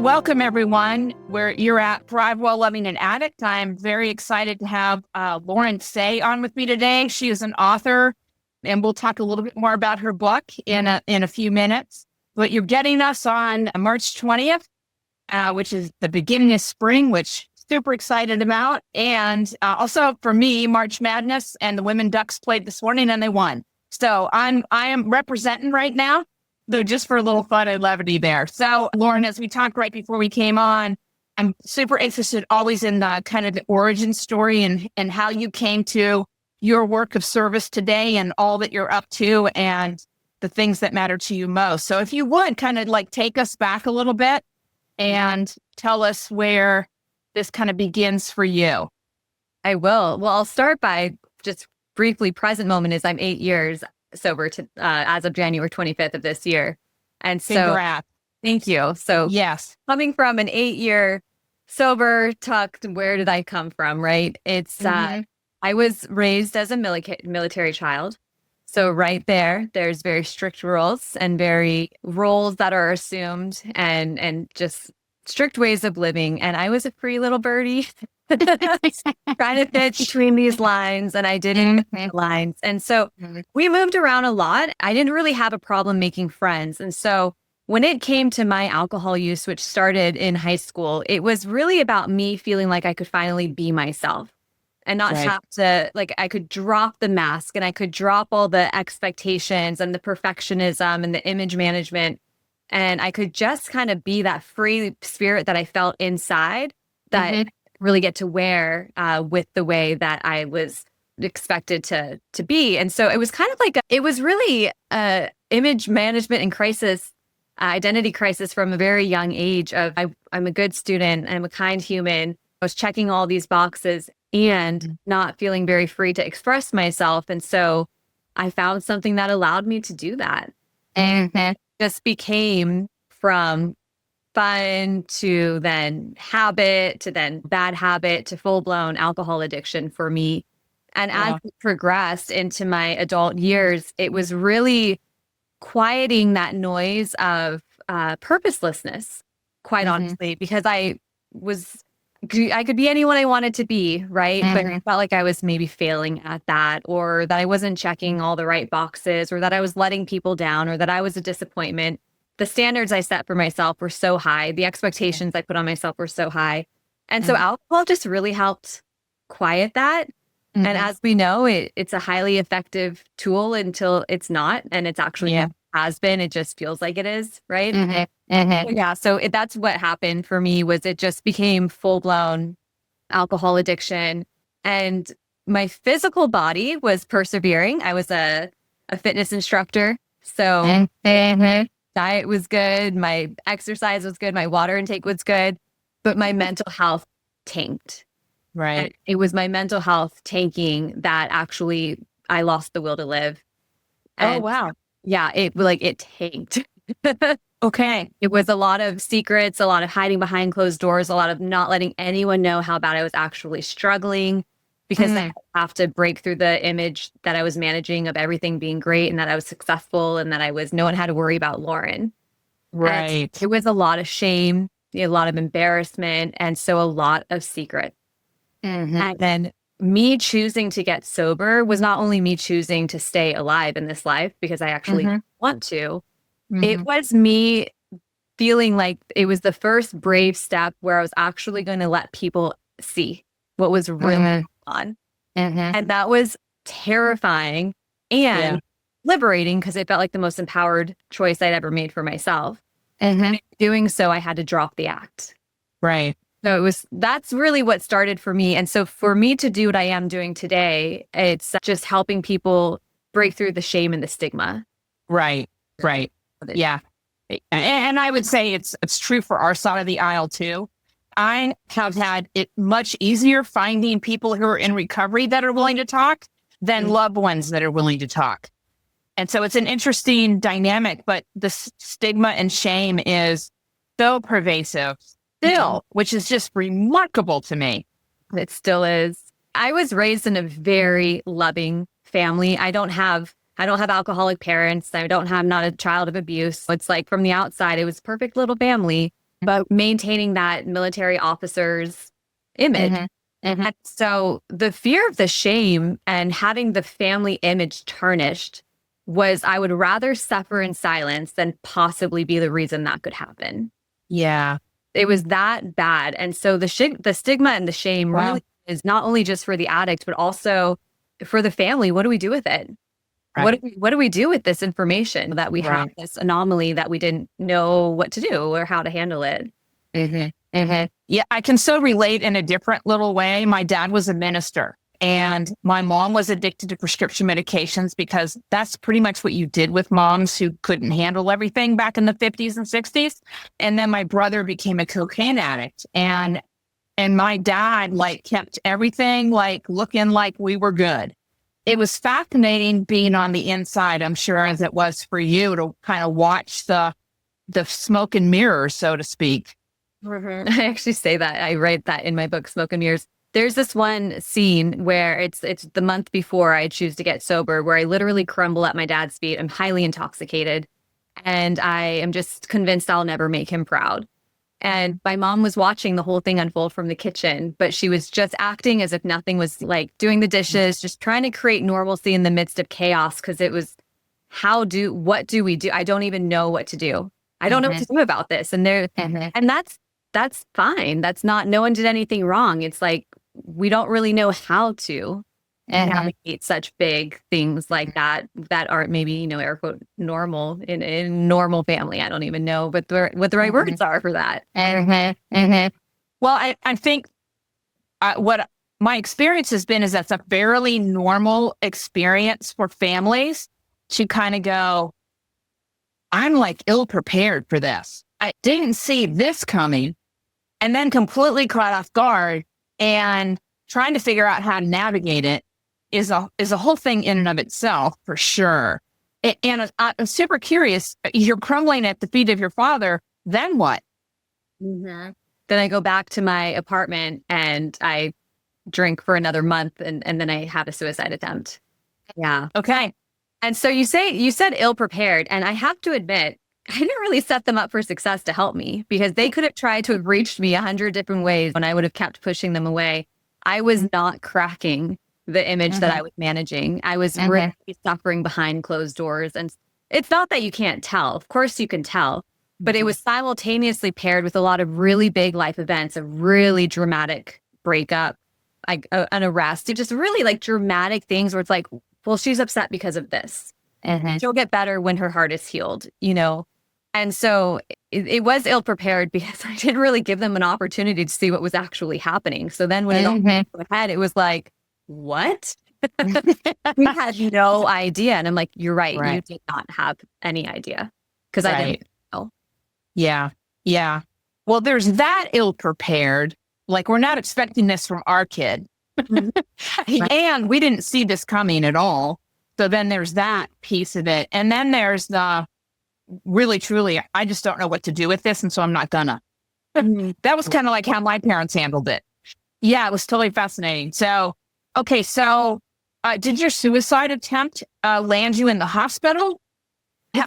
welcome everyone. Where you're at Thrive While Loving an Addict. I'm very excited to have Lauren Fay on with me today. She is an author, and we'll talk a little bit more about her book in a few minutes. But you're getting us on March 20th, which is the beginning of spring, which super excited about. And also for me, March Madness and the Women Ducks played this morning and they won. So I am representing right now. So just for a little fun and levity there. So Lauren, as we talked right before we came on, I'm super interested always in the kind of the origin story and how you came to your work of service today and all that you're up to and the things that matter to you most. So if you would kind of like take us back a little bit and tell us where this kind of begins for you. I will. Well, I'll start by just briefly, present moment is I'm 8 years sober as of January 25th of this year. And so, congrats. Thank you. So yes, coming from an 8-year sober, tucked, where did I come from, right? It's, I was raised as a military child. So right there's very strict rules and very roles that are assumed and just strict ways of living. And I was a free little birdie trying to fit between these lines, and I didn't fit the lines. And so we moved around a lot. I didn't really have a problem making friends. And so when it came to my alcohol use, which started in high school, it was really about me feeling like I could finally be myself and not have to, like, I could drop the mask and I could drop all the expectations and the perfectionism and the image management. And I could just kind of be that free spirit that I felt inside that really get to wear with the way that I was expected to be. And so it was kind of like, it was really image management and crisis, identity crisis from a very young age of I'm a good student, I'm a kind human. I was checking all these boxes and not feeling very free to express myself. And so I found something that allowed me to do that. And it just became from fun to then habit to then bad habit to full-blown alcohol addiction for me. And as it progressed into my adult years, it was really quieting that noise of purposelessness, quite honestly, because I could be anyone I wanted to be, right? But I felt like I was maybe failing at that, or that I wasn't checking all the right boxes, or that I was letting people down, or that I was a disappointment. The standards I set for myself were so high. The expectations I put on myself were so high. And so alcohol just really helped quiet that. And as we know, it's a highly effective tool until it's not. And it's actually has been. It just feels like it is, right? Yeah. So that's what happened for me was it just became full-blown alcohol addiction. And my physical body was persevering. I was a fitness instructor. So diet was good. My exercise was good. My water intake was good. But my mental health tanked. Right. And it was my mental health tanking that actually I lost the will to live. And oh, wow. Yeah, it tanked. Okay. It was a lot of secrets, a lot of hiding behind closed doors, a lot of not letting anyone know how bad I was actually struggling, because I have to break through the image that I was managing of everything being great and that I was successful and that no one had to worry about Lauren. Right. And it was a lot of shame, a lot of embarrassment, and so a lot of secrets. And then me choosing to get sober was not only me choosing to stay alive in this life because I actually want to, it was me feeling like it was the first brave step where I was actually going to let people see what was really going on. And that was terrifying and liberating because it felt like the most empowered choice I'd ever made for myself. And in doing so, I had to drop the act. Right. So that's really what started for me. And so for me to do what I am doing today, it's just helping people break through the shame and the stigma. Right. Right. Yeah. And I would say it's true for our side of the aisle too. I have had it much easier finding people who are in recovery that are willing to talk than loved ones that are willing to talk. And so it's an interesting dynamic, but the stigma and shame is so pervasive still, which is just remarkable to me. It still is. I was raised in a very loving family. I don't have alcoholic parents. I'm not a child of abuse. It's like from the outside, it was a perfect little family. but maintaining that military officer's image. And so the fear of the shame and having the family image tarnished was, I would rather suffer in silence than possibly be the reason that could happen. Yeah. It was that bad. And so the stigma and the shame really is not only just for the addict, but also for the family. What do we do with it? Right. What do we do with this information that we have, this anomaly that we didn't know what to do or how to handle it? Yeah, I can so relate in a different little way. My dad was a minister and my mom was addicted to prescription medications because that's pretty much what you did with moms who couldn't handle everything back in the 50s and 60s. And then my brother became a cocaine addict and my dad like kept everything like looking like we were good. It was fascinating being on the inside, I'm sure, as it was for you to kind of watch the smoke and mirrors, so to speak. I actually say that. I write that in my book, Smoke and Mirrors. There's this one scene where it's the month before I choose to get sober, where I literally crumble at my dad's feet. I'm highly intoxicated, and I am just convinced I'll never make him proud. And my mom was watching the whole thing unfold from the kitchen, but she was just acting as if nothing was, like doing the dishes, just trying to create normalcy in the midst of chaos. Because it was, what do we do? I don't even know what to do. I don't know what to do about this. And and that's fine. That's not, no one did anything wrong. It's like, we don't really know how to navigate such big things like that aren't maybe, air quote, normal in a normal family. I don't even know what the right words are for that. Well, I think what my experience has been is that's a fairly normal experience for families to kind of go, I'm like ill prepared for this. I didn't see this coming, and then completely caught off guard and trying to figure out how to navigate it is a whole thing in and of itself, for sure. And I'm super curious. You're crumbling at the feet of your father. Then what? Then I go back to my apartment and I drink for another month, and then I have a suicide attempt. Yeah. Okay. And so you said ill prepared, and I have to admit, I didn't really set them up for success to help me, because they could have tried to have reached me 100 different ways when I would have kept pushing them away. I was not cracking the image that I was managing. I was really suffering behind closed doors. And it's not that you can't tell. Of course you can tell, but it was simultaneously paired with a lot of really big life events, a really dramatic breakup, like an arrest, just really like dramatic things where it's like, well, she's upset because of this. She'll get better when her heart is healed, And so it was ill prepared because I didn't really give them an opportunity to see what was actually happening. So then when it all came to a head, it was like, what? We had no idea. And I'm like, you're right. You did not have any idea, because I didn't know. Yeah. Yeah. Well, there's that ill prepared. Like, we're not expecting this from our kid. And we didn't see this coming at all. So then there's that piece of it. And then there's the really, truly, I just don't know what to do with this. And so I'm not gonna. That was kind of like how my parents handled it. Yeah, it was totally fascinating. So, okay. So did your suicide attempt land you in the hospital?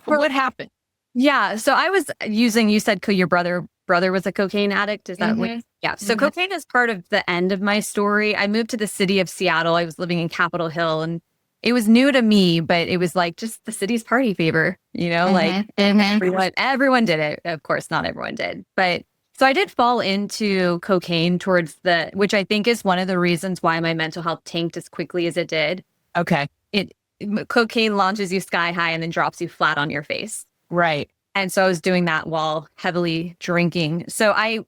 What happened? Yeah. So I was using, you said your brother was a cocaine addict. Is that what? Yeah. So cocaine is part of the end of my story. I moved to the city of Seattle. I was living in Capitol Hill, and it was new to me, but it was like just the city's party fever, like everyone did it. Of course, not everyone did. But so I did fall into cocaine towards which I think is one of the reasons why my mental health tanked as quickly as it did. Okay. Cocaine launches you sky high and then drops you flat on your face. Right. And so I was doing that while heavily drinking. So I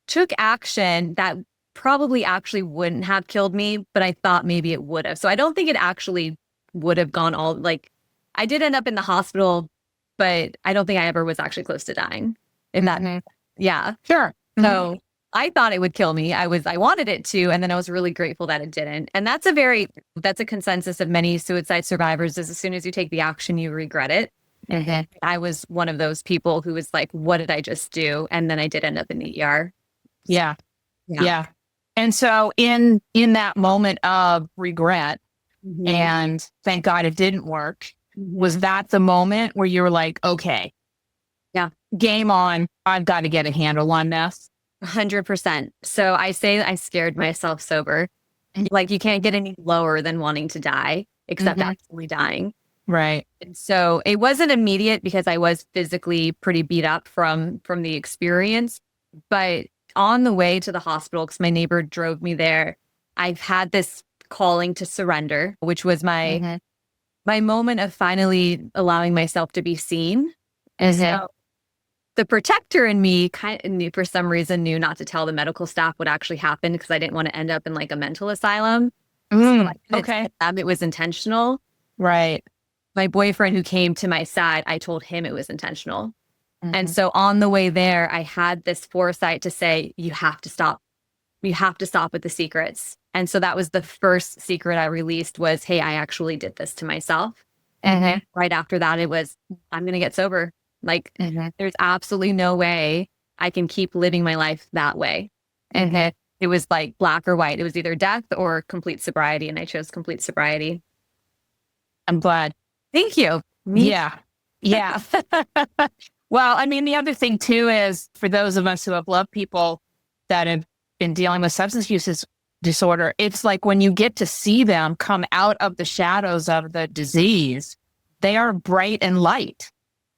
took action that probably actually wouldn't have killed me, but I thought maybe it would have. So I don't think it actually would have gone I did end up in the hospital, but I don't think I ever was actually close to dying. Yeah. Sure. So I thought it would kill me. I wanted it to, and then I was really grateful that it didn't. And that's a consensus of many suicide survivors, is as soon as you take the action, you regret it. I was one of those people who was like, what did I just do? And then I did end up in the ER. Yeah. And so in that moment of regret, and thank God it didn't work, was that the moment where you were like, okay, Yeah. game on. I've got to get a handle on this. 100%. So I say I scared myself sober. Like you can't get any lower than wanting to die, except actually dying. Right. And so it wasn't immediate because I was physically pretty beat up from the experience. But on the way to the hospital, because my neighbor drove me there, I've had this calling to surrender, which was my moment of finally allowing myself to be seen. And so the protector in me kind of knew, for some reason, knew not to tell the medical staff what actually happened because I didn't want to end up in like a mental asylum. So I couldn't tell them it was intentional. Right. My boyfriend who came to my side, I told him it was intentional. And so on the way there, I had this foresight to say, you have to stop. You have to stop with the secrets. And so that was the first secret I released was, hey, I actually did this to myself. And right after that, it was, I'm going to get sober. Like there's absolutely no way I can keep living my life that way. And it was like black or white. It was either death or complete sobriety. And I chose complete sobriety. I'm glad. Thank you. Yeah. Well, I mean, the other thing too is for those of us who have loved people that have been dealing with substance use disorder, it's like when you get to see them come out of the shadows of the disease, they are bright and light.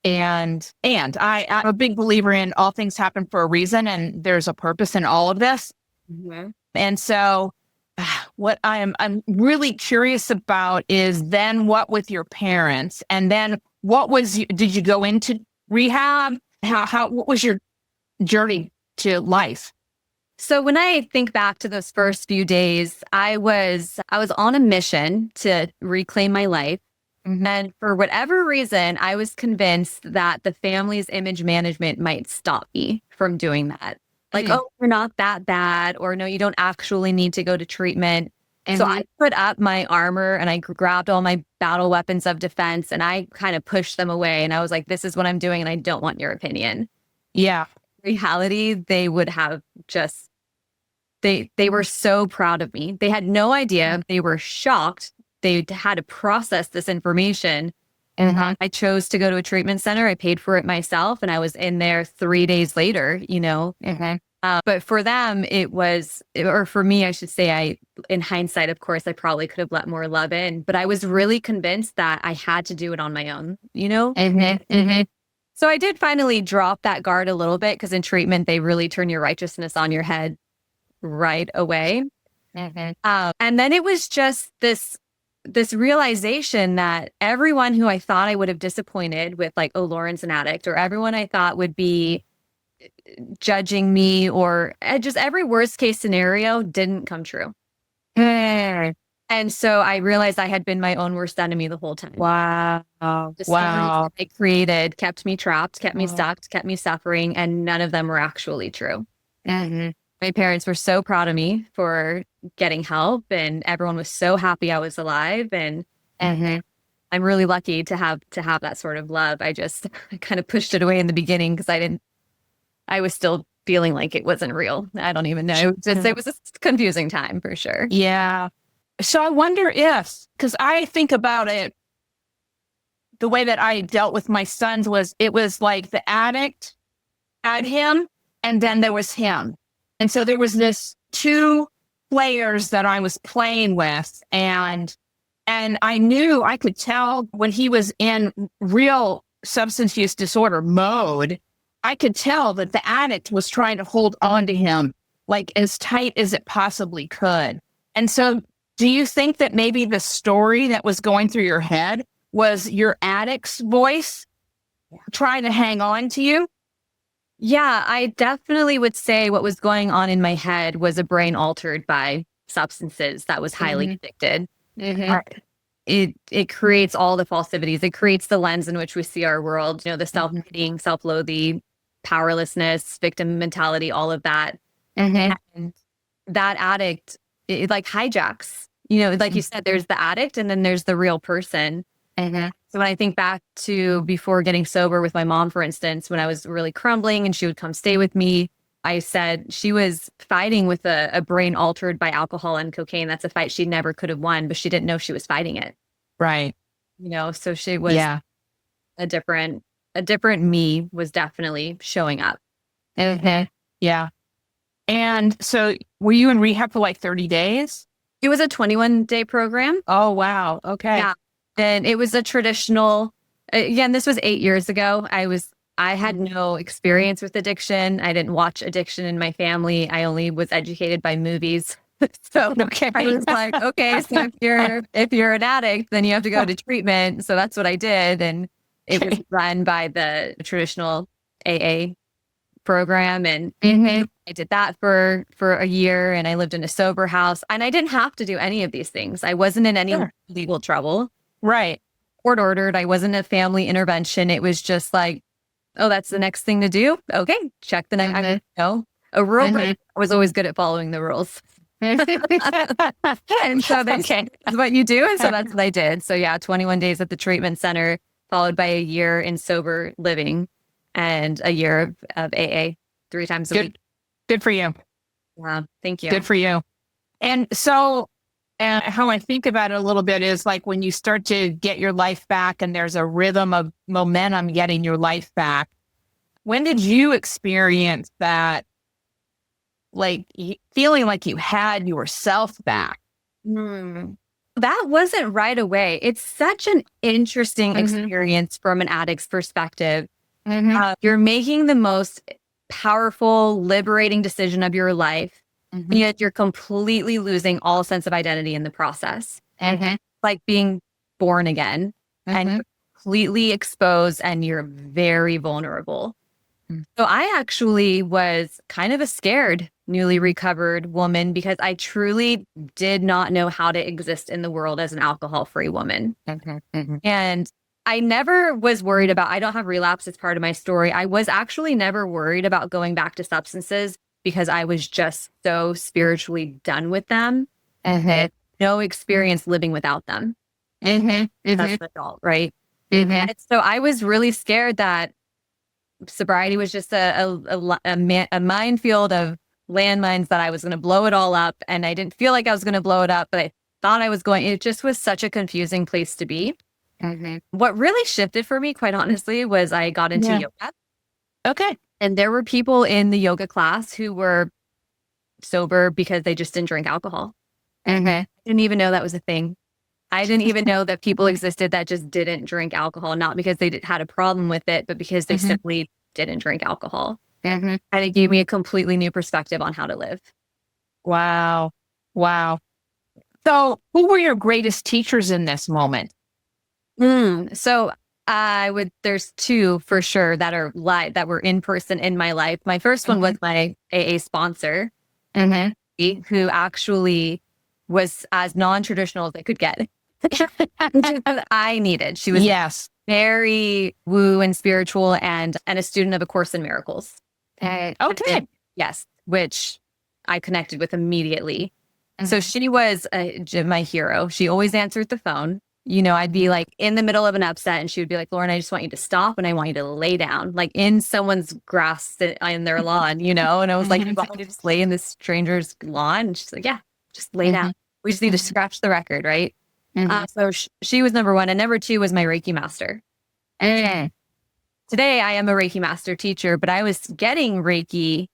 And I'm a big believer in all things happen for a reason, and there's a purpose in all of this. And so what I'm really curious about is then what with your parents, and then did you go into rehab? What was your journey to life? So when I think back to those first few days, I was on a mission to reclaim my life. And for whatever reason, I was convinced that the family's image management might stop me from doing that. Like, oh, you're not that bad, or no, you don't actually need to go to treatment. So I put up my armor and I grabbed all my battle weapons of defense and I kind of pushed them away. And I was like, this is what I'm doing and I don't want your opinion. Yeah. In reality, they would have just, they were so proud of me. They had no idea. They were shocked. They had to process this information. And I chose to go to a treatment center. I paid for it myself. And I was in there 3 days later, you know. But for them, or for me, I should say, in hindsight, of course, I probably could have let more love in. But I was really convinced that I had to do it on my own, you know. So I did finally drop that guard a little bit because in treatment, they really turn your righteousness on your head right away. And then it was just this realization that everyone who I thought I would have disappointed with, like, oh, Lauren's an addict, or everyone I thought would be judging me, or just every worst case scenario didn't come true. And so I realized I had been my own worst enemy the whole time. Wow. The stories I created kept me trapped, kept me stuck, kept me suffering, and none of them were actually true. My parents were so proud of me for getting help, and everyone was so happy I was alive. And I'm really lucky to have that sort of love. I kind of pushed it away in the beginning because I was still feeling like it wasn't real. I don't even know. It was a confusing time for sure. Yeah. So I wonder because I think about it, the way that I dealt with my sons it was like the addict had him, and then there was him. And so there was this two players that I was playing with, and I could tell when he was in real substance use disorder mode, I could tell that the addict was trying to hold on to him like as tight as it possibly could. And so do you think that maybe the story that was going through your head was your addict's voice trying to hang on to you? Yeah, I definitely would say what was going on in my head was a brain altered by substances that was highly addicted. It creates all the falsities. It creates the lens in which we see our world, you know, the self-pitying, self-loathing, powerlessness, victim mentality, all of that. And that addict, it like hijacks, you know, like you said, there's the addict and then there's the real person. So when I think back to before getting sober with my mom, for instance, when I was really crumbling and she would come stay with me, I said she was fighting with a brain altered by alcohol and cocaine. That's a fight she never could have won, but she didn't know she was fighting it. Right. You know, so she was a different a different me was definitely showing up. Mm-hmm. Yeah. And so were you in rehab for like 30 days? It was a 21-day program. Oh, wow. Okay. Yeah. And it was a traditional, again, this was 8 years ago. I had no experience with addiction. I didn't watch addiction in my family. I only was educated by movies. So Okay. I was like, okay, so if you're an addict, then you have to go to treatment. So that's what I did. And it was run by the traditional AA program. And Mm-hmm. I did that for a year, and I lived in a sober house, and I didn't have to do any of these things. I wasn't in any Sure. legal trouble. Right. Court ordered. I wasn't a family intervention. It was just like, oh, that's the next thing to do. Okay, check the next. Mhm. A rule Mhm. breaker. I was always good at following the rules. And so that's Okay. what you do. And so that's what I did. So yeah, 21 days at the treatment center, followed by a year in sober living and a year of AA 3 times a week. Good for you. Wow. Thank you. Good for you. And so how I think about it a little bit is like when you start to get your life back and there's a rhythm of momentum getting your life back. When did you experience that, like feeling like you had yourself back? That wasn't right away. It's such an interesting experience from an addict's perspective. You're making the most powerful, liberating decision of your life, yet you're completely losing all sense of identity in the process. Like being born again and you're completely exposed, and you're very vulnerable. So I actually was kind of a scared, newly recovered woman because I truly did not know how to exist in the world as an alcohol-free woman. And I never was worried about, I don't have relapse as part of my story. I was actually never worried about going back to substances because I was just so spiritually done with them. No experience living without them. As an adult, right? And so I was really scared that sobriety was just a minefield of landmines that I was going to blow it all up. And I didn't feel like I was going to blow it up, but I thought I was going. It just was such a confusing place to be. What really shifted for me, quite honestly, was I got into yoga. Okay. And there were people in the yoga class who were sober because they just didn't drink alcohol. I didn't even know that was a thing. I didn't even know that people existed that just didn't drink alcohol, not because they had a problem with it, but because they simply didn't drink alcohol. And it gave me a completely new perspective on how to live. Wow. Wow. So who were your greatest teachers in this moment? So there's 2 for sure that are that were in person in my life. My first one was my AA sponsor, who actually was as non-traditional as I could get. I needed. She was very woo and spiritual and a student of A Course in Miracles. Okay. Yes, which I connected with immediately. So she was my hero. She always answered the phone. I'd be like in the middle of an upset and she would be like, Lauren, I just want you to stop and I want you to lay down, like in someone's grass in their lawn, and I was like, you want me to just lay in this stranger's lawn? And she's like, yeah, just lay down. We just need to scratch the record, right? So she was number 1. And number 2 was my Reiki master. Today, I am a Reiki master teacher, but I was getting Reiki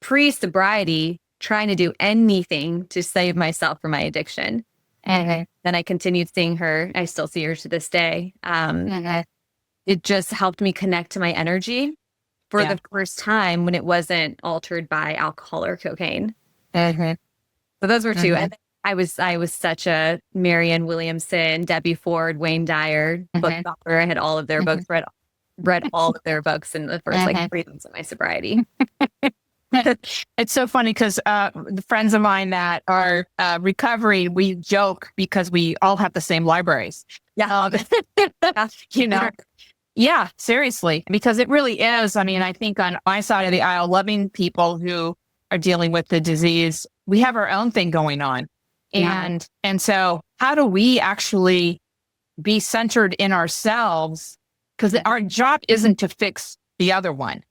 pre-sobriety, trying to do anything to save myself from my addiction. Then I continued seeing her. I still see her to this day. It just helped me connect to my energy for the first time when it wasn't altered by alcohol or cocaine. So those were 2. And I was such a Marianne Williamson, Debbie Ford, Wayne Dyer book shopper. I had all of their books, read all of their books in the first 3 months of my sobriety. It's so funny because the friends of mine that are recovery, we joke because we all have the same libraries. Yeah, seriously, because it really is. I mean, I think on my side of the aisle, loving people who are dealing with the disease, we have our own thing going on. And so how do we actually be centered in ourselves? Because our job isn't to fix the other one.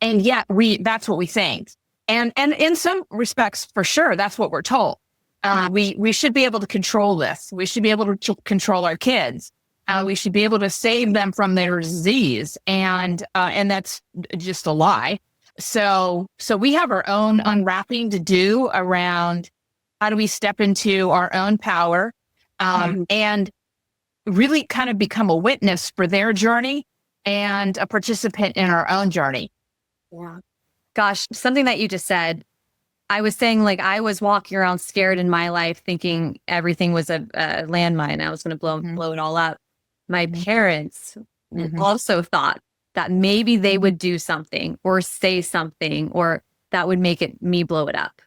And yet that's what we think. And in some respects, for sure, that's what we're told. We should be able to control this. We should be able to control our kids. we should be able to save them from their disease. And that's just a lie. So we have our own unwrapping to do around how do we step into our own power, and really kind of become a witness for their journey and a participant in our own journey. Yeah. Gosh, something that you just said, I was saying, like, I was walking around scared in my life thinking everything was a landmine. I was going to blow it all up. My parents also thought that maybe they would do something or say something or that would make me blow it up.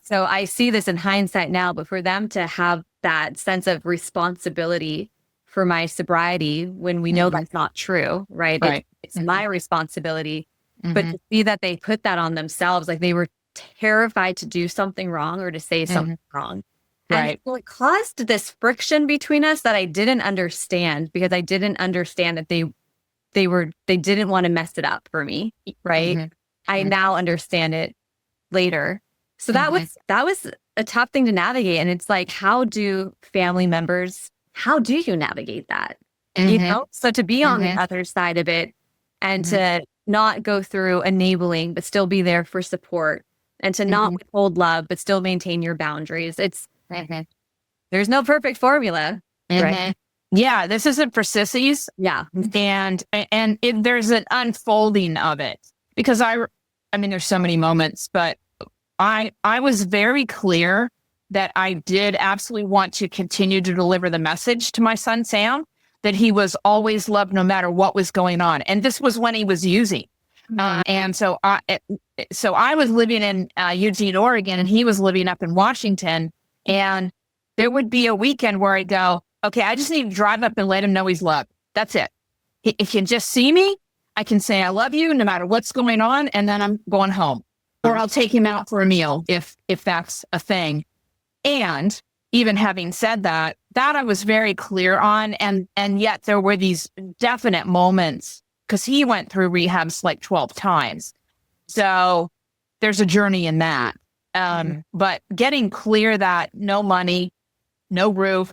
So I see this in hindsight now, but for them to have that sense of responsibility for my sobriety when we know that's not true, right? It's my responsibility. But to see that they put that on themselves, like they were terrified to do something wrong or to say something wrong. And so it caused this friction between us that I didn't understand, because I didn't understand that they didn't want to mess it up for me, right? I now understand it later. So that was a tough thing to navigate. And it's like, how do you navigate that? You know? So to be on the other side of it and to not go through enabling, but still be there for support, and to not withhold love, but still maintain your boundaries. There's no perfect formula, right? Yeah, this isn't for sissies. Yeah. And there's an unfolding of it, because I mean, there's so many moments, but I was very clear that I did absolutely want to continue to deliver the message to my son, Sam, that he was always loved no matter what was going on. And this was when he was using. And so I was living in Eugene, Oregon, and he was living up in Washington. And there would be a weekend where I'd go, okay, I just need to drive up and let him know he's loved. That's it. He can just see me. I can say, I love you no matter what's going on. And then I'm going home, or I'll take him out for a meal if that's a thing. And even having said that I was very clear on. And yet there were these definite moments, because he went through rehabs like 12 times. So there's a journey in that. But getting clear that no money, no roof,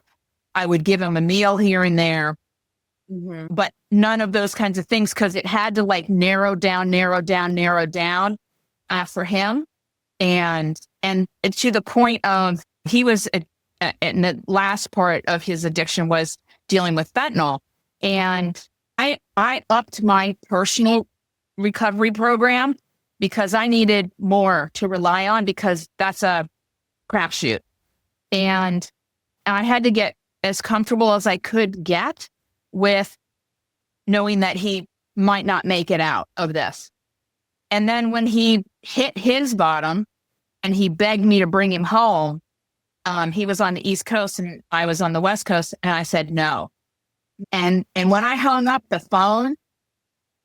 I would give him a meal here and there, but none of those kinds of things, because it had to like narrow down for him. And to the point of he was, in the last part of his addiction was dealing with fentanyl. And I upped my personal recovery program because I needed more to rely on, because that's a crapshoot. And I had to get as comfortable as I could get with knowing that he might not make it out of this. And then when he hit his bottom and he begged me to bring him home, he was on the East Coast and I was on the West Coast, and I said no. And when I hung up the phone,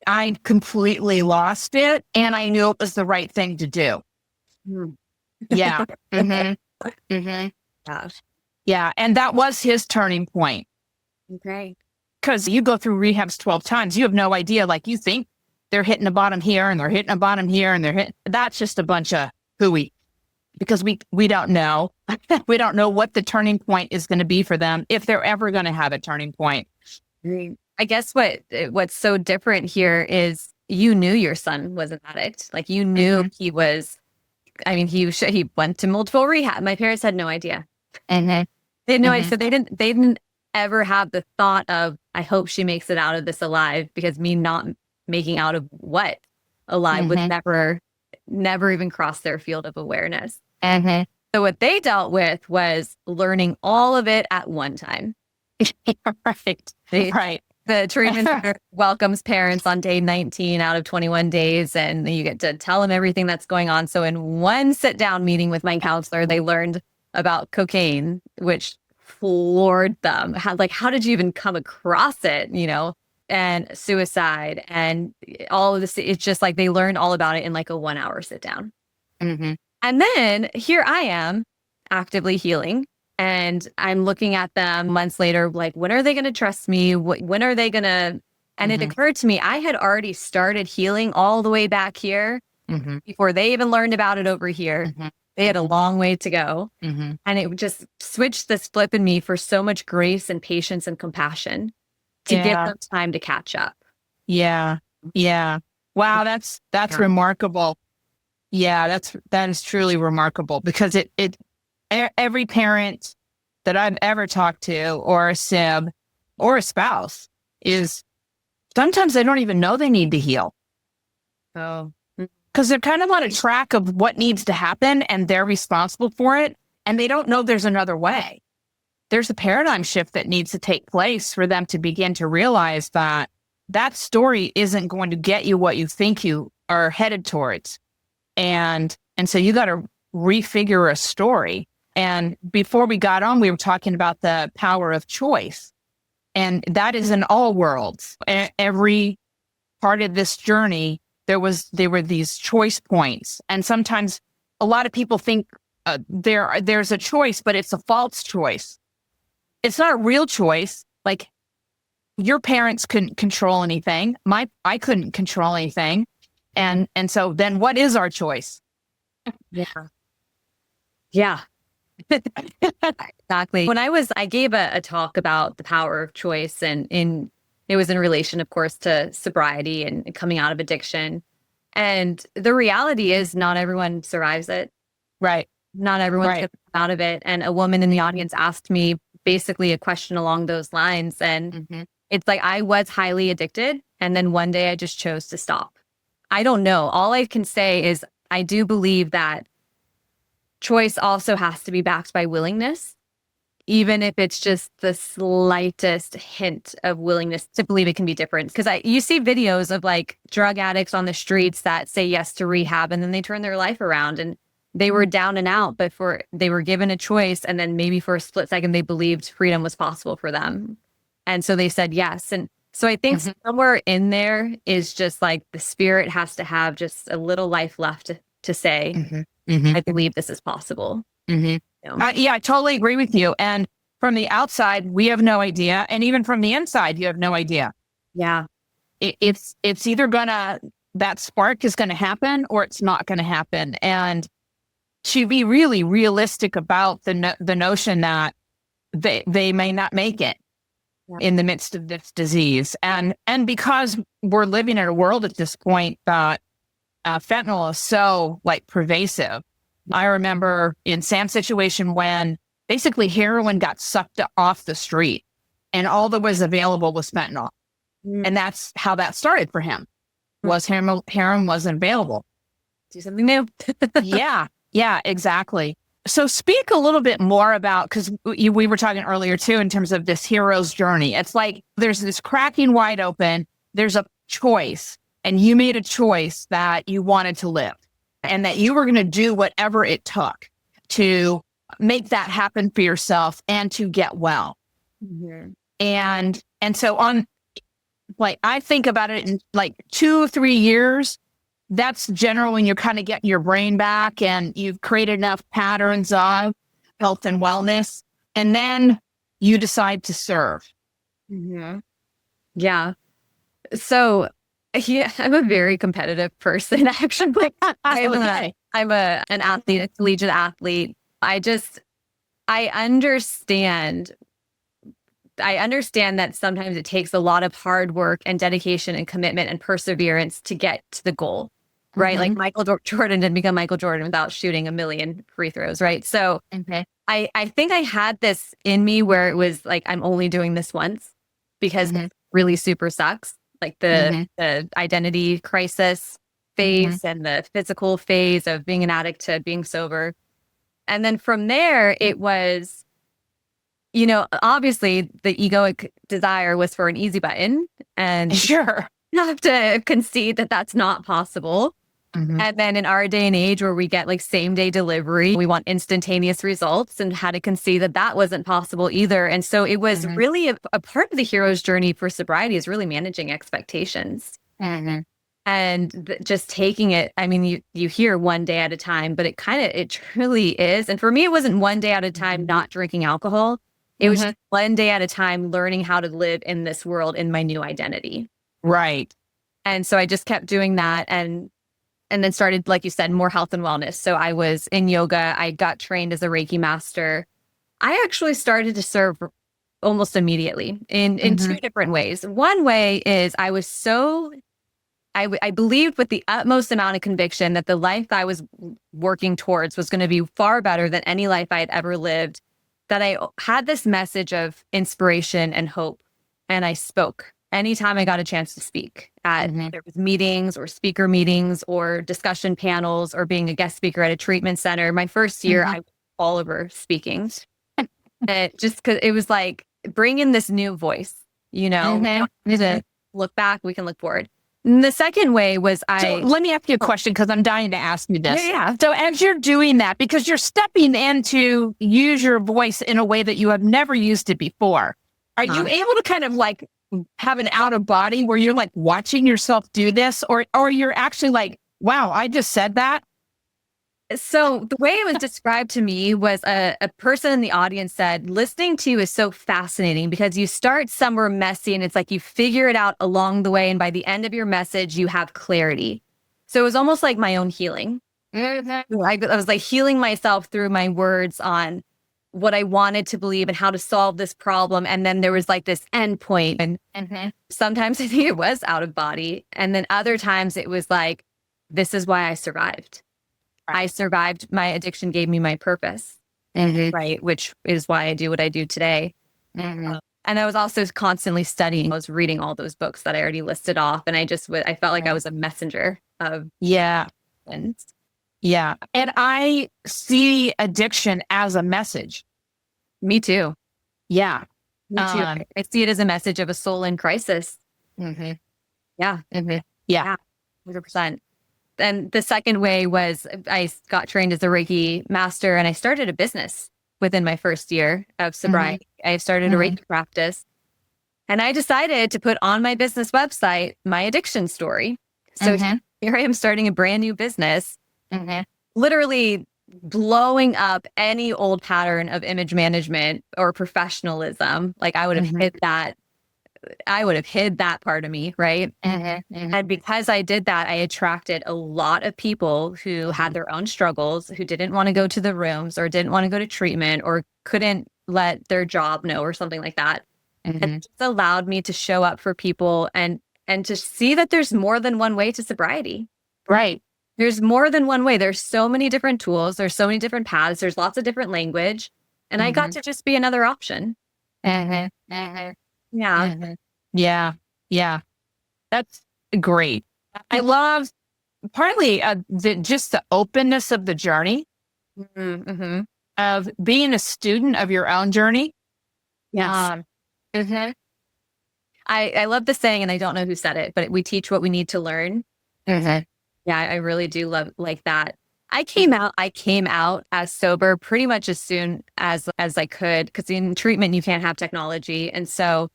I completely lost it, and I knew it was the right thing to do. Yeah. Gosh. Yeah. And that was his turning point. Okay. Because you go through rehabs 12 times, you have no idea. Like, you think they're hitting the bottom here and they're hitting the bottom here and that's just a bunch of hooey, because we don't know. We don't know what the turning point is going to be for them, if they're ever going to have a turning point. I guess what's so different here is you knew your son was an addict. Like, you knew he was, I mean, he went to multiple rehab. My parents had no idea. They had no idea. So they didn't ever have the thought of, I hope she makes it out of this alive, because me not making out of what alive would never even cross their field of awareness. So what they dealt with was learning all of it at one time. Right. The treatment center welcomes parents on day 19 out of 21 days, and you get to tell them everything that's going on. So in one sit-down meeting with my counselor, they learned about cocaine, which floored them. How did you even come across it, and suicide and all of this. It's just like they learned all about it in like a 1 hour sit-down. And then here I am actively healing. And I'm looking at them months later, like, when are they going to trust me? When are they going to? And it occurred to me, I had already started healing all the way back here before they even learned about it over here. They had a long way to go. And it just switched this flip in me for so much grace and patience and compassion. to give Yeah. them time to catch up. Yeah. Yeah. Wow. That's Yeah. remarkable. Yeah. That is truly remarkable because every parent that I've ever talked to, or a sib or a spouse, is sometimes they don't even know they need to heal Oh, because they're kind of on a track of what needs to happen and they're responsible for it. And they don't know there's another way. There's a paradigm shift that needs to take place for them to begin to realize that that story isn't going to get you what you think you are headed towards. And so you got to refigure a story. And before we got on, we were talking about the power of choice. And that is in all worlds. Every part of this journey, there were these choice points. And sometimes a lot of people think there's a choice, but it's a false choice. It's not a real choice. Like, your parents couldn't control anything. I couldn't control anything. And so then what is our choice? yeah. Yeah. Exactly. When I gave a talk about the power of choice, and it was in relation, of course, to sobriety and coming out of addiction. And the reality is not everyone survives it. Right. Not everyone's Right. going to come out of it. And a woman in the audience asked me basically a question along those lines. And it's like, I was highly addicted. And then one day I just chose to stop. I don't know. All I can say is I do believe that choice also has to be backed by willingness, even if it's just the slightest hint of willingness to believe it can be different. Because you see videos of like drug addicts on the streets that say yes to rehab and then they turn their life around, and they were down and out, but they were given a choice, and then maybe for a split second they believed freedom was possible for them. And so they said yes. And so I think somewhere in there is just like the spirit has to have just a little life left to say, I believe this is possible. You know? Yeah, I totally agree with you. And from the outside, we have no idea. And even from the inside, you have no idea. Yeah. It's either that spark is gonna happen or it's not gonna happen. And to be really realistic about the notion that they may not make it in the midst of this disease. And because we're living in a world at this point that fentanyl is so like pervasive. I remember in Sam's situation when basically heroin got sucked off the street and all that was available was fentanyl. And that's how that started for him, was heroin wasn't available. Do something new. Yeah, exactly. So speak a little bit more about, because we were talking earlier too, in terms of this hero's journey. It's like there's this cracking wide open, there's a choice, and you made a choice that you wanted to live and that you were going to do whatever it took to make that happen for yourself and to get well. And so on, like, I think about it in like 2 or 3 years, that's generally when you're kind of getting your brain back and you've created enough patterns of health and wellness. And then you decide to serve. Yeah. So yeah, I'm a very competitive person, actually. I'm an athlete, a collegiate athlete. I understand that sometimes it takes a lot of hard work and dedication and commitment and perseverance to get to the goal, right? Like Michael Jordan didn't become Michael Jordan without shooting a million free throws, right? So I think I had this in me where it was like, I'm only doing this once because it really super sucks. Like the identity crisis phase and the physical phase of being an addict to being sober. And then from there, it was, you know, obviously the egoic desire was for an easy button, and Sure. you have to concede that that's not possible. And then in our day and age where we get like same day delivery, we want instantaneous results, and had to concede that that wasn't possible either. And so it was really a part of the hero's journey for sobriety is really managing expectations. And just taking it. I mean, you hear one day at a time, but it truly is. And for me, it wasn't one day at a time not drinking alcohol. It was just one day at a time learning how to live in this world in my new identity. Right. And so I just kept doing that, and then started, like you said, more health and wellness. So I was in yoga. I got trained as a Reiki master. I actually started to serve almost immediately in two different ways. One way is I believed with the utmost amount of conviction that the life I was working towards was going to be far better than any life I had ever lived, that I had this message of inspiration and hope. And I spoke anytime I got a chance to speak at there was meetings or speaker meetings or discussion panels or being a guest speaker at a treatment center. My first year, I was all over speaking. And just because it was like, bring in this new voice, we don't need to look back, we can look forward. And the second way was So let me ask you a question because I'm dying to ask you this. Yeah. So as you're doing that, because you're stepping in to use your voice in a way that you have never used it before, are you able to kind of like have an out of body where you're like watching yourself do this, or you're actually like, wow, I just said that? So the way it was described to me was a person in the audience said, listening to you is so fascinating because you start somewhere messy and it's like you figure it out along the way. And by the end of your message, you have clarity. So it was almost like my own healing. I was like healing myself through my words on what I wanted to believe and how to solve this problem. And then there was like this end point. And sometimes I think it was out of body. And then other times it was like, this is why I survived. I survived. My addiction gave me my purpose, right? Which is why I do what I do today. And I was also constantly studying. I was reading all those books that I already listed off. And I felt like I was a messenger of. Yeah. And I see addiction as a message. me too. Yeah. Me too. I see it as a message of a soul in crisis. Yeah. 100%. And the second way was I got trained as a Reiki master and I started a business within my first year of sobriety. I started a Reiki practice and I decided to put on my business website my addiction story. So here I am starting a brand new business, literally blowing up any old pattern of image management or professionalism. Like I would have hid that. I would have hid that part of me, right? And because I did that, I attracted a lot of people who had their own struggles, who didn't want to go to the rooms or didn't want to go to treatment or couldn't let their job know or something like that. And it just allowed me to show up for people and to see that there's more than one way to sobriety. Right. There's more than one way. There's so many different tools. There's so many different paths. There's lots of different language. And I got to just be another option. Yeah. That's great. I love partly just the openness of the journey of being a student of your own journey. Yes. I love the saying, and I don't know who said it, but we teach what we need to learn. Yeah, I really do like that. I came out as sober pretty much as soon as I could, because in treatment you can't have technology, and so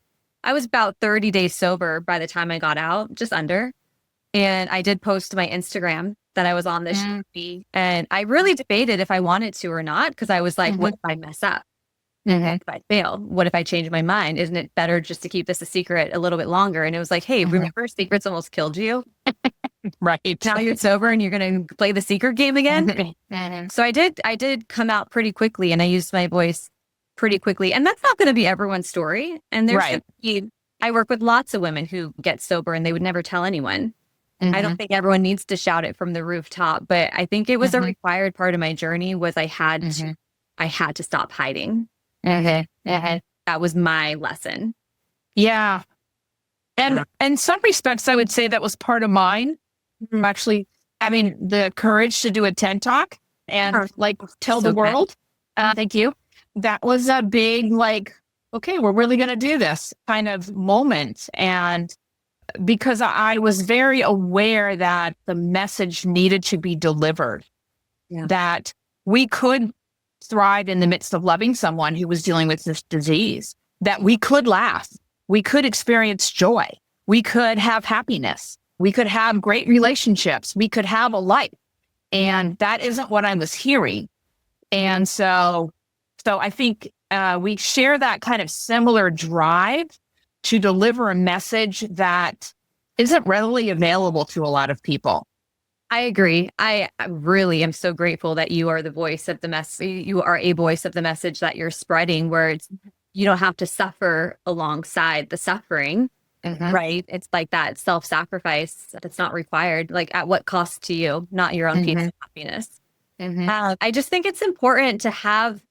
I was about 30 days sober by the time I got out, just under. And I did post to my Instagram that I was on this journey, and I really debated if I wanted to or not, because I was like, what if I mess up? If I fail? What if I change my mind? Isn't it better just to keep this a secret a little bit longer? And it was like, hey, remember secrets almost killed you? Right. Now you're sober and you're going to play the secret game again. So I did come out pretty quickly, and I used my voice pretty quickly. And that's not going to be everyone's story. And I work with lots of women who get sober and they would never tell anyone. I don't think everyone needs to shout it from the rooftop, but I think it was a required part of my journey was I had to stop hiding. That was my lesson. Yeah. And in some respects, I would say that was part of mine. Actually having the courage to do a TED Talk and tell the world. Thank you. That was a big, okay, we're really going to do this kind of moment. And because I was very aware that the message needed to be delivered, that we could thrive in the midst of loving someone who was dealing with this disease, that we could laugh, we could experience joy, we could have happiness, we could have great relationships, we could have a life. And that isn't what I was hearing. And so I think we share that kind of similar drive to deliver a message that isn't readily available to a lot of people. I agree. I really am so grateful that you are the voice of the message. You are a voice of the message that you're spreading, where you don't have to suffer alongside the suffering, right? It's like that self-sacrifice that's not required, like at what cost to you, not your own peace and happiness. I just think it's important to have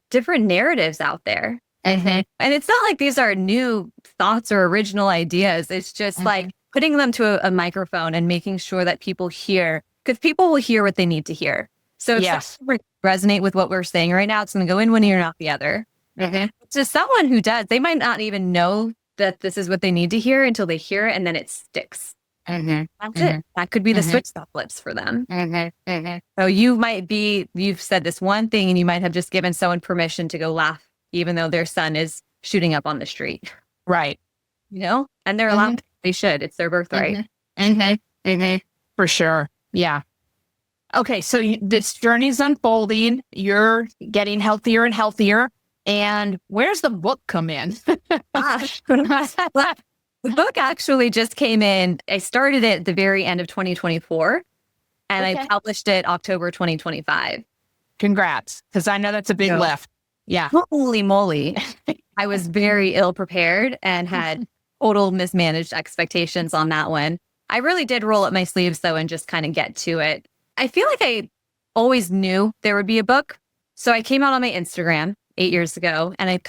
different narratives out there. And it's not like these are new thoughts or original ideas. It's just like putting them to a microphone and making sure that people hear, because people will hear what they need to hear. So if someone resonate with what we're saying right now, it's going to go in one ear and out the other. To someone who does, they might not even know that this is what they need to hear until they hear it, and then it sticks. That's it. That could be the switch that flips for them. So you've said this one thing and you might have just given someone permission to go laugh, even though their son is shooting up on the street. Right. You know, and they're allowed, they should. It's their birthright. For sure. Yeah. Okay. So this journey's unfolding. You're getting healthier and healthier. And where's the book come in? The book actually just came in. I started it at the very end of 2024 and I published it October 2025. Congrats. Because I know that's a big lift. Yeah. Holy moly. I was very ill prepared and had total mismanaged expectations on that one. I really did roll up my sleeves though and just kind of get to it. I feel like I always knew there would be a book. So I came out on my Instagram 8 years ago. And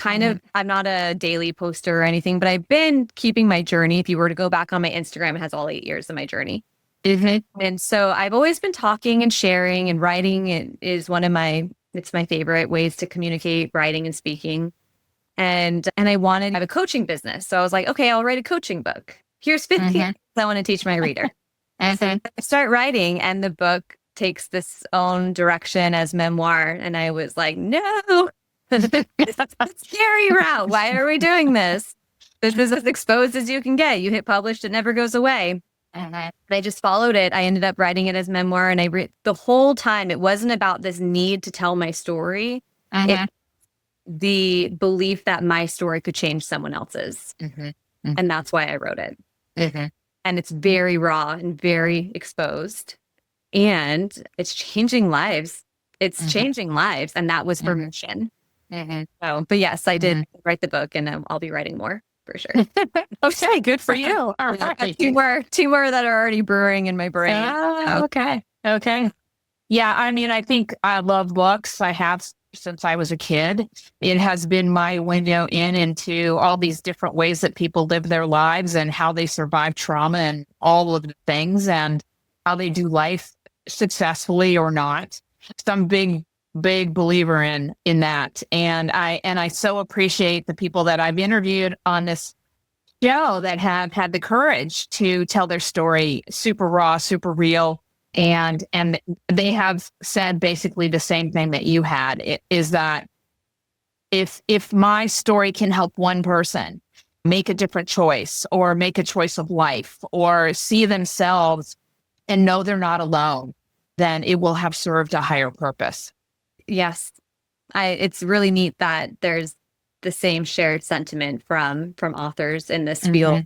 I'm not a daily poster or anything, but I've been keeping my journey. If you were to go back on my Instagram, it has all 8 years of my journey. And so I've always been talking and sharing, and writing it's my favorite ways to communicate, writing and speaking. And I wanted to have a coaching business. So I was like, okay, I'll write a coaching book. Here's 15 things I want to teach my reader. So I start writing and the book takes this own direction as memoir. And I was like, no. It's a scary route. Why are we doing this? This is as exposed as you can get. You hit published, it never goes away. I just followed it. I ended up writing it as memoir, and the whole time it wasn't about this need to tell my story. The belief that my story could change someone else's, and that's why I wrote it. And it's very raw and very exposed, and it's changing lives. It's changing lives, and that was permission. So, but yes, I did write the book, and I'll be writing more for sure. Okay, good for you. All right. Two more that are already brewing in my brain. Okay. Yeah, I mean, I think I love books. I have since I was a kid. It has been my window into all these different ways that people live their lives and how they survive trauma and all of the things and how they do life successfully or not. So I'm big believer in that. And I so appreciate the people that I've interviewed on this show that have had the courage to tell their story super raw, super real. And they have said basically the same thing that you had. It is that if my story can help one person make a different choice or make a choice of life or see themselves and know they're not alone, then it will have served a higher purpose. Yes. It's really neat that there's the same shared sentiment from authors in this field.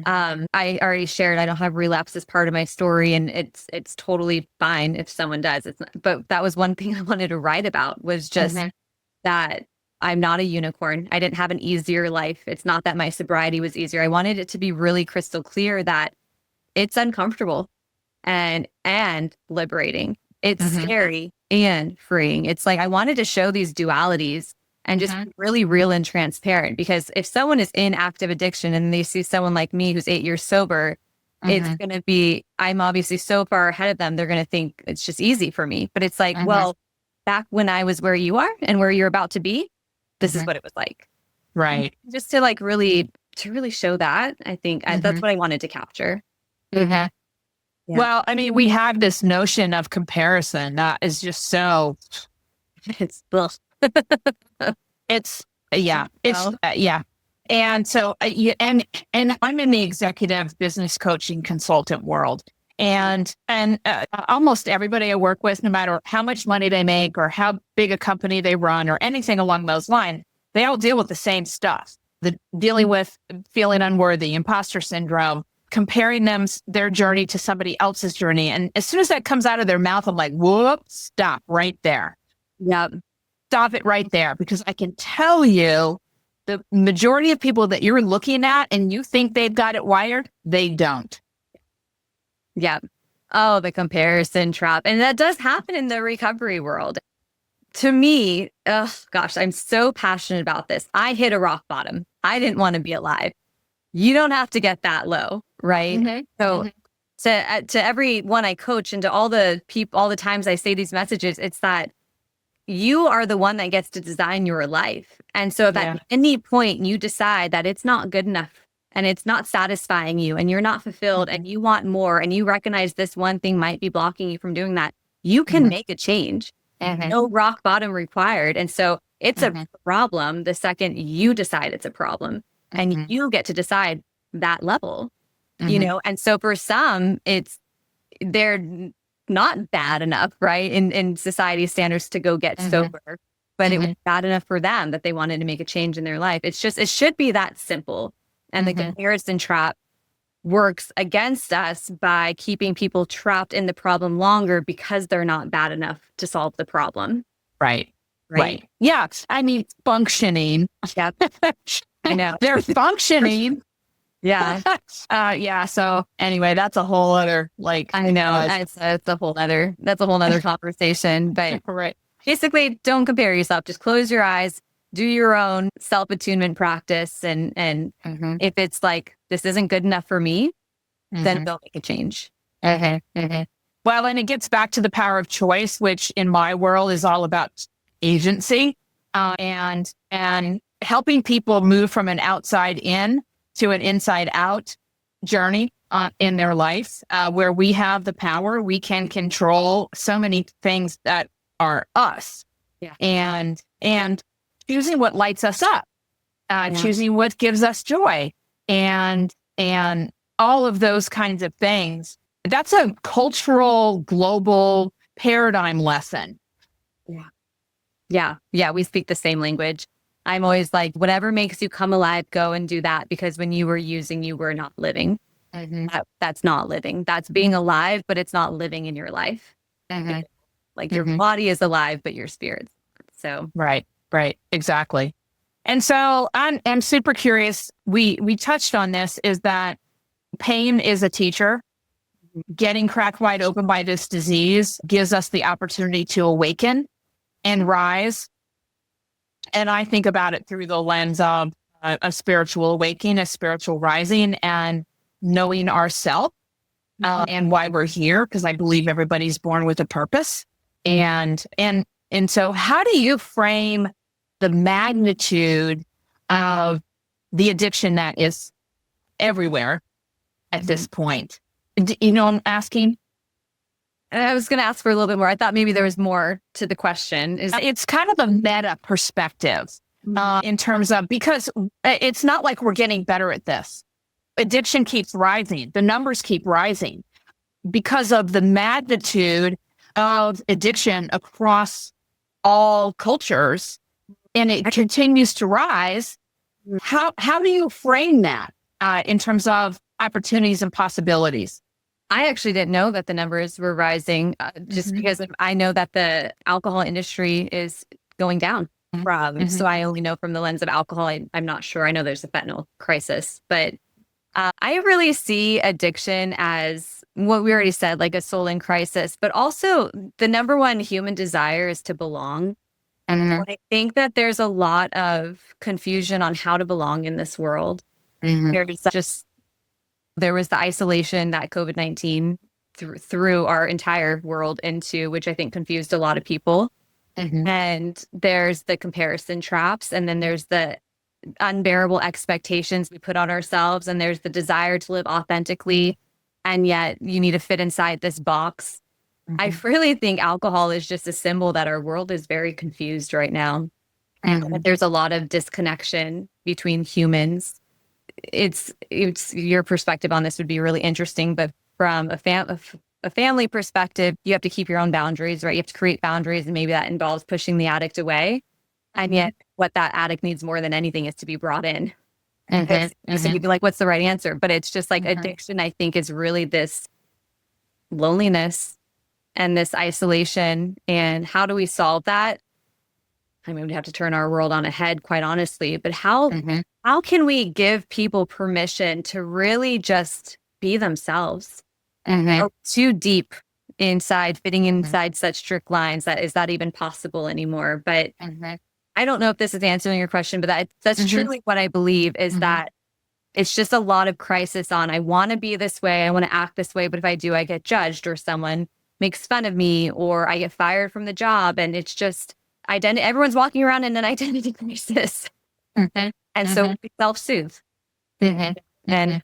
I already shared I don't have relapse as part of my story, and it's totally fine if someone does. But that was one thing I wanted to write about, was just that I'm not a unicorn. I didn't have an easier life. It's not that my sobriety was easier. I wanted it to be really crystal clear that it's uncomfortable and liberating. It's scary and freeing. It's like I wanted to show these dualities and just be really real and transparent, because if someone is in active addiction and they see someone like me who's 8 years sober, it's going to be, I'm obviously so far ahead of them. They're going to think it's just easy for me. But it's like, well, back when I was where you are and where you're about to be, this is what it was like. Right. And just to like really show that, I think that's what I wanted to capture. Yeah. Well, I mean, we have this notion of comparison that is just so, it's yeah. And so, and I'm in the executive business coaching consultant world, and almost everybody I work with, no matter how much money they make or how big a company they run or anything along those lines, they all deal with the same stuff. Dealing with feeling unworthy, imposter syndrome, comparing their journey to somebody else's journey. And as soon as that comes out of their mouth, I'm like, whoop, stop right there. Yep. stop it right there, because I can tell you the majority of people that you're looking at and you think they've got it wired, they don't. Yeah. Oh, the comparison trap. And that does happen in the recovery world. To me, oh gosh, I'm so passionate about this. I hit a rock bottom. I didn't want to be alive. You don't have to get that low, right? So to everyone I coach and to all the people, all the times I say these messages, it's that you are the one that gets to design your life. And so if at any point you decide that it's not good enough and it's not satisfying you and you're not fulfilled and you want more and you recognize this one thing might be blocking you from doing that, you can make a change. No rock bottom required. And so it's a problem the second you decide it's a problem and you get to decide that level, you know? And so for some, they're not bad enough, right? In society standards to go get sober, but it was bad enough for them that they wanted to make a change in their life. It's just, it should be that simple. And the comparison trap works against us by keeping people trapped in the problem longer because they're not bad enough to solve the problem. Right. Yeah. I mean, functioning. Yep. I know. They're functioning. Yeah. Yeah. So anyway, that's a whole other, I know it's a whole other conversation, but basically don't compare yourself. Just close your eyes, do your own self-attunement practice. And if it's like, this isn't good enough for me, then don't make a change. Well, and it gets back to the power of choice, which in my world is all about agency, and helping people move from an outside in to an inside out journey in their life, where we have the power, we can control so many things that are us, and choosing what lights us up, choosing what gives us joy, and all of those kinds of things. That's a cultural, global paradigm lesson. Yeah. We speak the same language. I'm always like, whatever makes you come alive, go and do that. Because when you were using, you were not living. That's not living. That's being alive, but it's not living in your life. Like your body is alive, but your spirit's not. So right, exactly. And so I'm super curious. We touched on this, is that pain is a teacher. Getting cracked wide open by this disease gives us the opportunity to awaken and rise. And I think about it through the lens of a spiritual awakening, a spiritual rising, and knowing ourselves and why we're here, because I believe everybody's born with a purpose. And so how do you frame the magnitude of the addiction that is everywhere at this point? You know, I'm asking. I was going to ask for a little bit more. I thought maybe there was more to the question. It's kind of a meta perspective in terms of, because it's not like we're getting better at this. Addiction keeps rising. The numbers keep rising because of the magnitude of addiction across all cultures, and it continues to rise. How do you frame that in terms of opportunities and possibilities? I actually didn't know that the numbers were rising just because I know that the alcohol industry is going down. So I only know from the lens of alcohol. I'm not sure. I know there's a fentanyl crisis, but I really see addiction as what we already said, like a soul in crisis, but also the number one human desire is to belong. And I think that there's a lot of confusion on how to belong in this world. There was the isolation that COVID-19 threw our entire world into, which I think confused a lot of people. And there's the comparison traps, and then there's the unbearable expectations we put on ourselves, and there's the desire to live authentically, and yet you need to fit inside this box. I really think alcohol is just a symbol that our world is very confused right now. And there's a lot of disconnection between humans. It's your perspective on this would be really interesting, but from a family perspective, you have to keep your own boundaries, right? You have to create boundaries, and maybe that involves pushing the addict away. And yet what that addict needs more than anything is to be brought in. So you'd be like, what's the right answer? But it's just like addiction, I think, is really this loneliness and this isolation. And how do we solve that? I mean, we'd have to turn our world on a head, quite honestly. But how can we give people permission to really just be themselves? Or too deep inside, fitting inside such strict lines that is not even possible anymore. But I don't know if this is answering your question, but that's truly what I believe is that it's just a lot of crisis on, I want to be this way, I want to act this way, but if I do, I get judged or someone makes fun of me or I get fired from the job. And it's just identity. Everyone's walking around in an identity crisis. And so we self-soothe. And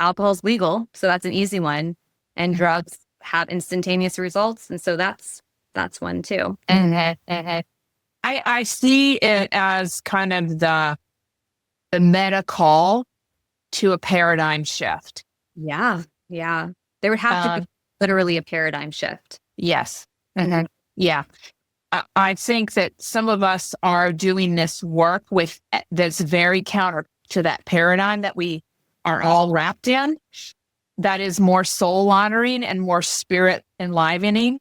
alcohol's legal, so that's an easy one. And drugs have instantaneous results. And so that's one too. I see it as kind of the meta call to a paradigm shift. Yeah. There would have to be literally a paradigm shift. Yes. Yeah. I think that some of us are doing this work that's very counter to that paradigm that we are all wrapped in. That is more soul honoring and more spirit enlivening.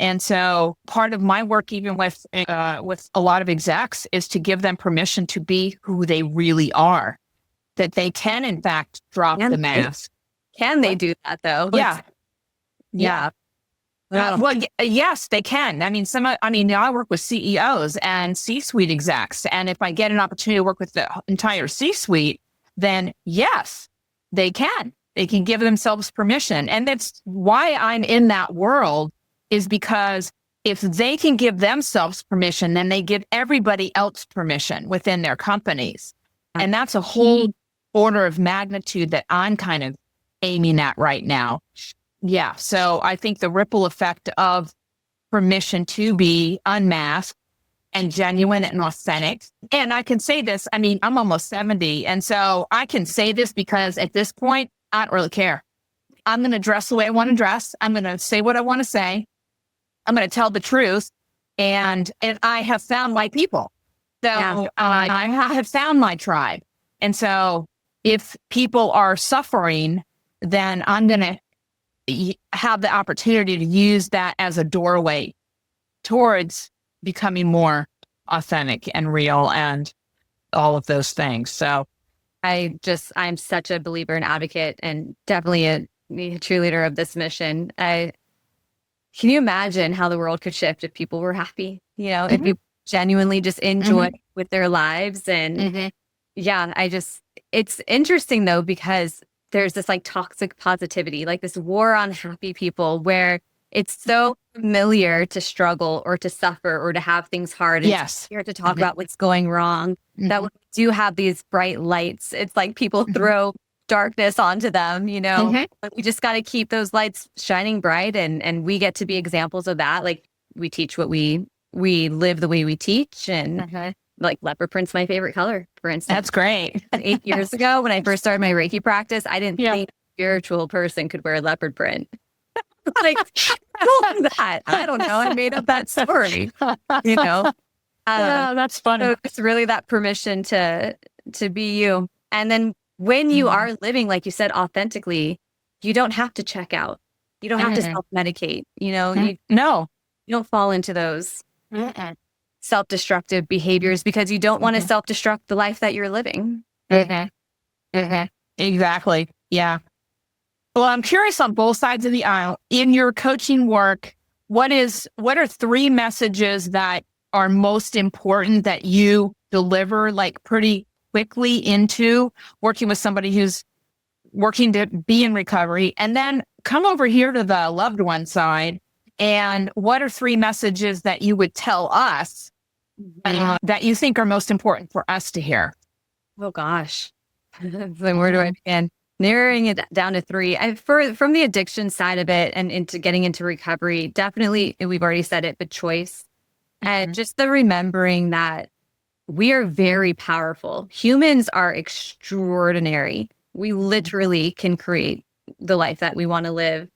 And so part of my work, even with a lot of execs, is to give them permission to be who they really are, that they can, in fact, drop the mask. Can they do that, though? Yeah. Yes, they can. I mean, I work with CEOs and C-suite execs. And if I get an opportunity to work with the entire C-suite, then yes, they can. They can give themselves permission. And that's why I'm in that world, is because if they can give themselves permission, then they give everybody else permission within their companies. And that's a whole order of magnitude that I'm kind of aiming at right now. Yeah. So I think the ripple effect of permission to be unmasked and genuine and authentic. And I can say this, I mean, I'm almost 70. And so I can say this because at this point, I don't really care. I'm going to dress the way I want to dress. I'm going to say what I want to say. I'm going to tell the truth. And I have found my people. So I have found my tribe. And so if people are suffering, then I'm going to have the opportunity to use that as a doorway towards becoming more authentic and real and all of those things. So I'm such a believer and advocate and definitely a cheerleader of this mission. Can you imagine how the world could shift if people were happy? If you genuinely just enjoy with their lives. And it's interesting though, because there's this like toxic positivity, like this war on happy people where it's so familiar to struggle or to suffer or to have things hard. Yes. Here to talk about what's going wrong. That when we do have these bright lights, it's like people throw darkness onto them, but we just got to keep those lights shining bright. And we get to be examples of that. Like we teach what we live the way we teach. And like leopard print's my favorite color, for instance. That's great. 8 years ago, when I first started my Reiki practice, I didn't think a spiritual person could wear leopard print. Like, that. I don't know. I made up that story, That's funny. So it's really that permission to be you. And then when you are living, like you said, authentically, you don't have to check out. You don't have to self-medicate. You don't fall into those self-destructive behaviors because you don't want to self-destruct the life that you're living. Exactly. Yeah. Well, I'm curious on both sides of the aisle. In your coaching work, what are 3 messages that are most important that you deliver like pretty quickly into working with somebody who's working to be in recovery? And then come over here to the loved one side. And what are 3 messages that you would tell us that you think are most important for us to hear? Oh, gosh. Then where do I begin? Narrowing it down to 3. From the addiction side of it and into getting into recovery, definitely, we've already said it, but choice. And just the remembering that we are very powerful. Humans are extraordinary. We literally can create the life that we want to live.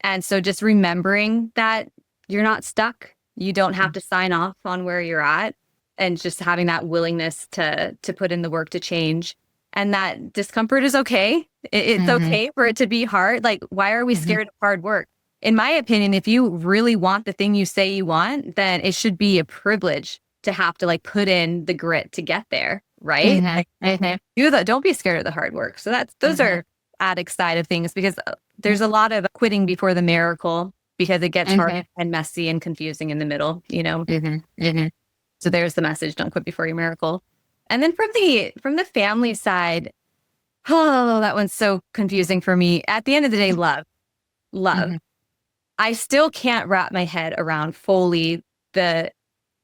And so just remembering that you're not stuck. You don't have to sign off on where you're at, and just having that willingness to put in the work to change. And that discomfort is okay. It's okay for it to be hard. Like, why are we scared of hard work? In my opinion, if you really want the thing you say you want, then it should be a privilege to have to like put in the grit to get there, right? Do that. Don't be scared of the hard work. So those are addict side of things, because there's a lot of quitting before the miracle, because it gets hard and messy and confusing in the middle, So there's the message: don't quit before your miracle. And then from the family side, oh, that one's so confusing for me. At the end of the day, love. I still can't wrap my head around fully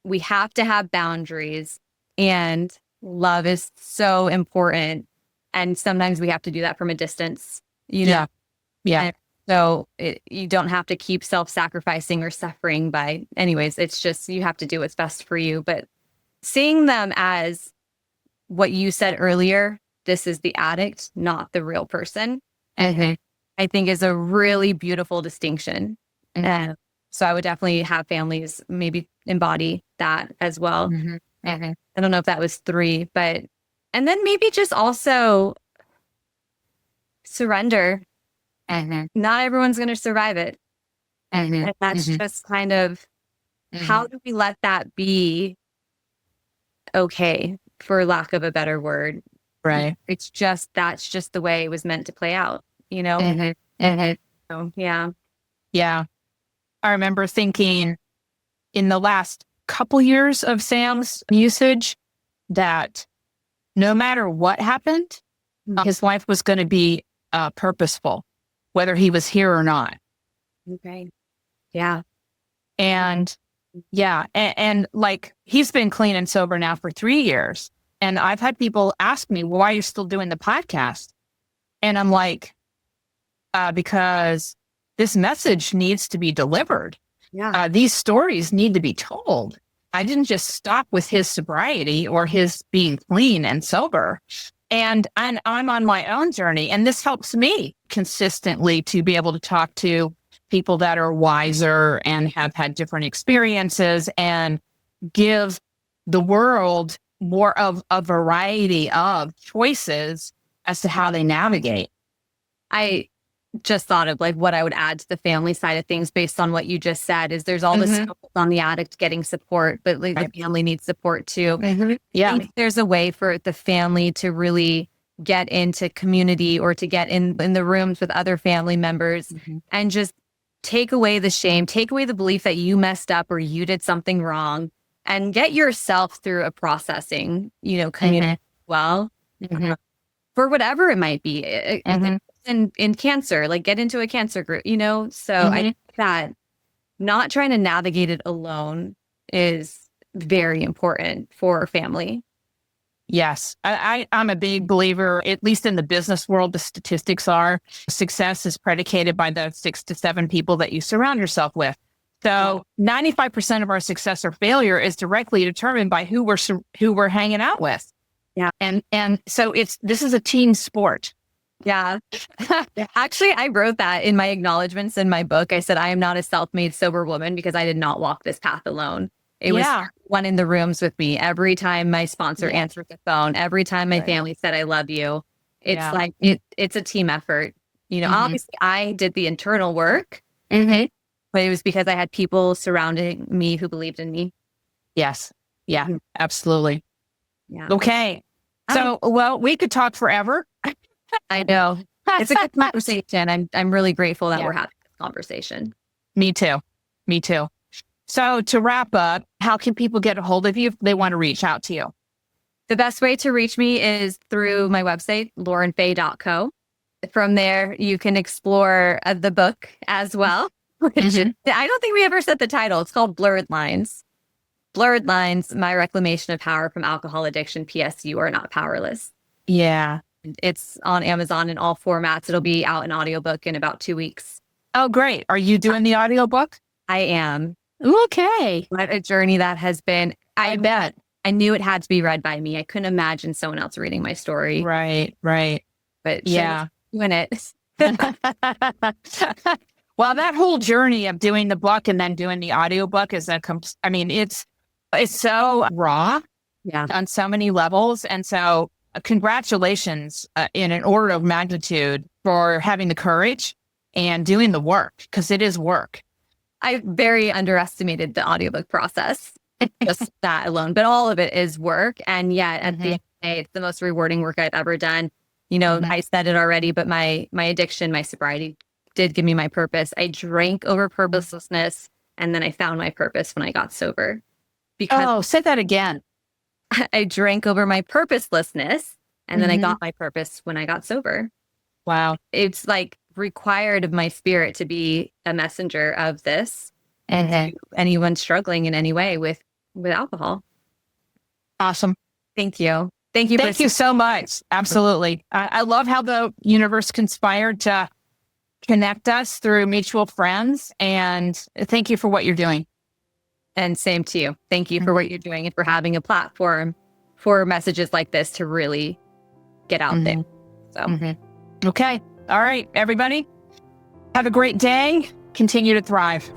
we have to have boundaries, and love is so important. And sometimes we have to do that from a distance, Yeah. And so you don't have to keep self-sacrificing or suffering anyways, it's just, you have to do what's best for you. But seeing them as what you said earlier, this is the addict, not the real person, I think is a really beautiful distinction. So I would definitely have families maybe embody that as well. I don't know if that was 3, and then maybe just also surrender. Not everyone's going to survive it. And that's just kind of, how do we let that be okay, for lack of a better word? Right. It's just, that's just the way it was meant to play out, So, yeah. Yeah. I remember thinking in the last couple years of Sam's usage that no matter what happened, his life was going to be purposeful, whether he was here or not. Okay. Yeah. And and like, he's been clean and sober now for 3 years. And I've had people ask me, well, why are you still doing the podcast? And I'm like, because this message needs to be delivered. Yeah. These stories need to be told. I didn't just stop with his sobriety or his being clean and sober. And I'm on my own journey. And this helps me consistently to be able to talk to people that are wiser and have had different experiences, and give the world more of a variety of choices as to how they navigate. I just thought of like what I would add to the family side of things based on what you just said. Is there's all this focus on the addict getting support, but like the family needs support too. Yeah. I think there's a way for the family to really get into community, or to get in the rooms with other family members, and just take away the shame, take away the belief that you messed up or you did something wrong, and get yourself through a processing, community as well, for whatever it might be. In cancer, like get into a cancer group, So I think that not trying to navigate it alone is very important for family. Yes. I'm a big believer, at least in the business world, the statistics are success is predicated by the 6 to 7 people that you surround yourself with. So 95% of our success or failure is directly determined by who we're hanging out with. Yeah. And so this is a team sport. Yeah. Actually, I wrote that in my acknowledgments in my book. I said, I am not a self-made sober woman because I did not walk this path alone. It was one in the rooms with me. Every time my sponsor answered the phone, every time my family said, I love you. It's like, it's a team effort. Obviously I did the internal work, but it was because I had people surrounding me who believed in me. Yes. Yeah, absolutely. Yeah. Okay. So, well, we could talk forever. I know. It's a good conversation. I'm really grateful that we're having this conversation. Me too. So to wrap up, how can people get a hold of you if they want to reach out to you? The best way to reach me is through my website, laurenfay.co. From there, you can explore the book as well. I don't think we ever said the title. It's called Blurred Lines. Blurred Lines, My Reclamation of Power from Alcohol Addiction. P.S. You Are Not Powerless. Yeah. It's on Amazon in all formats. It'll be out in audiobook in about 2 weeks. Oh, great. Are you doing the audiobook? I am. Okay. What a journey that has been. I bet. I knew it had to be read by me. I couldn't imagine someone else reading my story. Right. But doing it. Well, that whole journey of doing the book and then doing the audiobook is it's so raw on so many levels. And so congratulations in an order of magnitude for having the courage and doing the work, because it is work. I very underestimated the audiobook process. just that alone. But all of it is work. And yet at the end of the day, it's the most rewarding work I've ever done. You know, I said it already, but my addiction, my sobriety did give me my purpose. I drank over purposelessness, and then I found my purpose when I got sober. Because say that again. I drank over my purposelessness, and then I got my purpose when I got sober. Wow. It's like required of my spirit to be a messenger of this and to anyone struggling in any way with alcohol. Awesome. Thank you. Thank you. Thank you so much. Absolutely. I love how the universe conspired to connect us through mutual friends. And thank you for what you're doing. And same to you. Thank you for what you're doing and for having a platform for messages like this to really get out there. So, okay. All right, everybody. Have a great day. Continue to thrive.